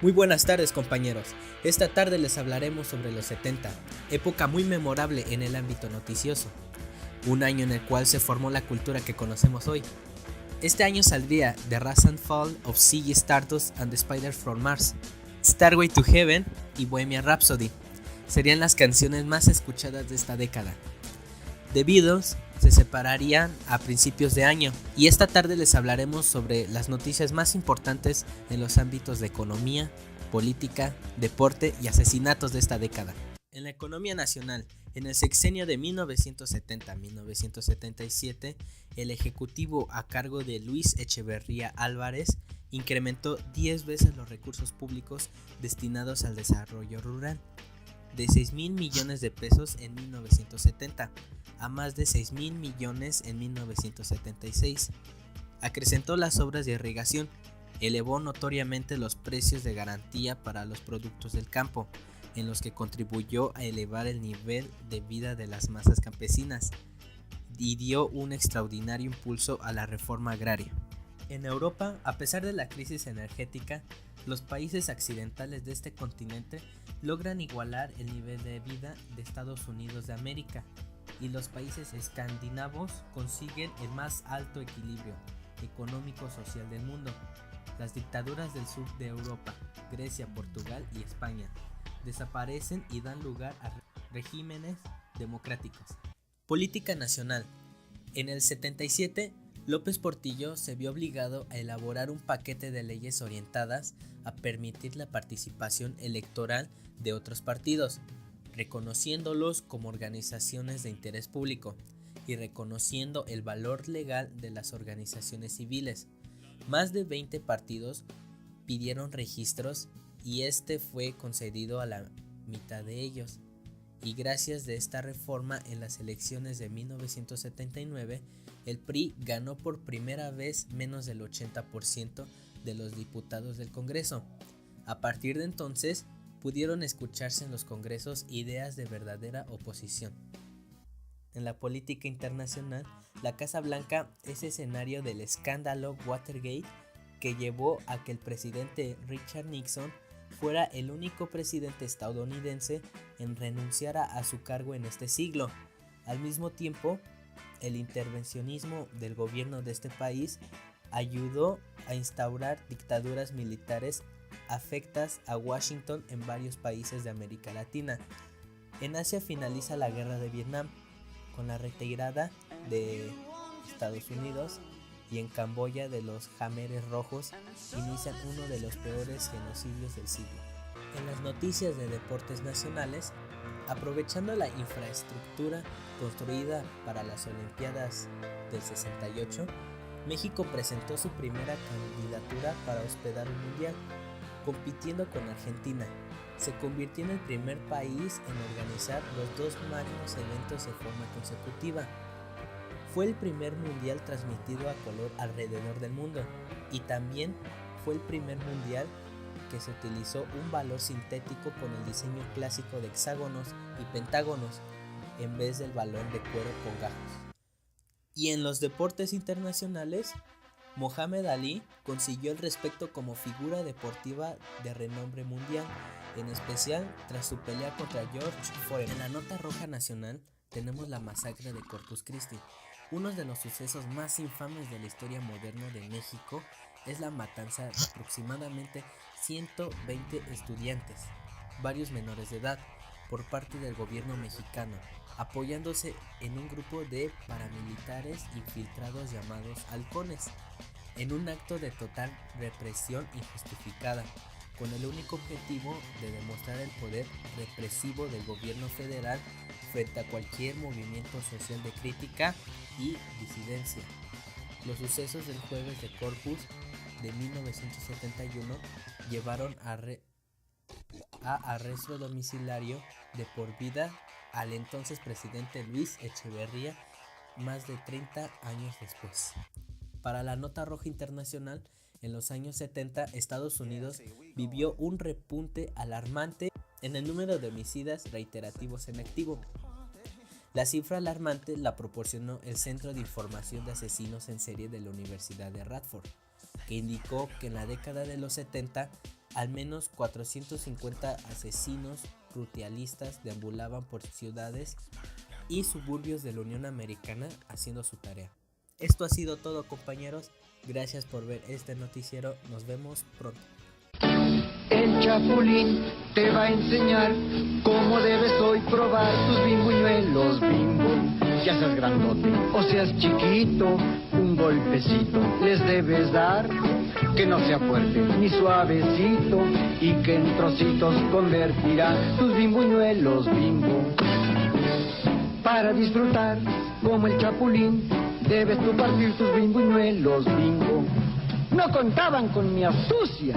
Muy buenas tardes, compañeros. Esta tarde les hablaremos sobre los 70, época muy memorable en el ámbito noticioso, un año en el cual se formó la cultura que conocemos hoy. Este año saldría The Rise and Fall of Ziggy Stardust and the Spider from Mars, Stairway to Heaven y Bohemian Rhapsody. Serían las canciones más escuchadas de esta década. The Beatles se separarían a principios de año y esta tarde les hablaremos sobre las noticias más importantes en los ámbitos de economía, política, deporte y asesinatos de esta década. En la economía nacional, en el sexenio de 1970-1977, el ejecutivo a cargo de Luis Echeverría Álvarez incrementó 10 veces los recursos públicos destinados al desarrollo rural, de 6,000 millones de pesos en 1970 a más de 6,000 millones en 1976. Acrecentó las obras de irrigación, elevó notoriamente los precios de garantía para los productos del campo, en los que contribuyó a elevar el nivel de vida de las masas campesinas, y dio un extraordinario impulso a la reforma agraria. En Europa, a pesar de la crisis energética, los países occidentales de este continente logran igualar el nivel de vida de Estados Unidos de América, y los países escandinavos consiguen el más alto equilibrio económico-social del mundo. Las dictaduras del sur de Europa, Grecia, Portugal y España, desaparecen y dan lugar a regímenes democráticos. Política nacional. En el 77, López Portillo se vio obligado a elaborar un paquete de leyes orientadas a permitir la participación electoral de otros partidos, reconociéndolos como organizaciones de interés público y reconociendo el valor legal de las organizaciones civiles. Más de 20 partidos pidieron registros y este fue concedido a la mitad de ellos. Y gracias a esta reforma en las elecciones de 1979, el PRI ganó por primera vez menos del 80% de los diputados del Congreso. A partir de entonces, pudieron escucharse en los congresos ideas de verdadera oposición. En la política internacional, la Casa Blanca es escenario del escándalo Watergate, que llevó a que el presidente Richard Nixon fuera el único presidente estadounidense en renunciar a su cargo en este siglo. Al mismo tiempo, el intervencionismo del gobierno de este país ayudó a instaurar dictaduras militares afectas a Washington en varios países de América Latina. En Asia finaliza la guerra de Vietnam con la retirada de Estados Unidos, y en Camboya de los Khmeres rojos inician uno de los peores genocidios del siglo. En las noticias de deportes nacionales, aprovechando la infraestructura construida para las Olimpiadas del 68, México presentó su primera candidatura para hospedar un mundial, compitiendo con Argentina. Se convirtió en el primer país en organizar los dos magnos eventos de forma consecutiva. Fue el primer mundial transmitido a color alrededor del mundo y también fue el primer mundial que se utilizó un valor sintético con el diseño clásico de hexágonos y pentágonos en vez del balón de cuero con gajos. Y en los deportes internacionales, Mohamed Ali consiguió el respeto como figura deportiva de renombre mundial, en especial tras su pelea contra George Foreman. En la nota roja nacional tenemos la masacre de Corpus Christi. Uno de los sucesos más infames de la historia moderna de México es la matanza de aproximadamente 120 estudiantes, varios menores de edad, por parte del gobierno mexicano, apoyándose en un grupo de paramilitares infiltrados llamados halcones, en un acto de total represión injustificada, con el único objetivo de demostrar el poder represivo del gobierno federal frente a cualquier movimiento social de crítica y disidencia. Los sucesos del jueves de Corpus de 1971 llevaron a arresto domiciliario de por vida al entonces presidente Luis Echeverría más de 30 años después. Para la nota roja internacional, en los años 70 Estados Unidos vivió un repunte alarmante en el número de homicidas reiterativos en activo. La cifra alarmante la proporcionó el Centro de Información de Asesinos en Serie de la Universidad de Radford, que indicó que en la década de los 70 al menos 450 asesinos ritualistas deambulaban por ciudades y suburbios de la Unión Americana haciendo su tarea. Esto ha sido todo, compañeros. Gracias por ver este noticiero. Nos vemos pronto. El Chapulín te va a enseñar cómo debes hoy probar tus bimbuñuelos, Bimbo. Ya seas grandote o seas chiquito, un golpecito les debes dar, que no sea fuerte ni suavecito y que en trocitos convertirá tus bimbuñuelos, Bimbo. Para disfrutar como el Chapulín, debes tú partir tus bimbuñuelos, Bimbo. No contaban con mi astucia.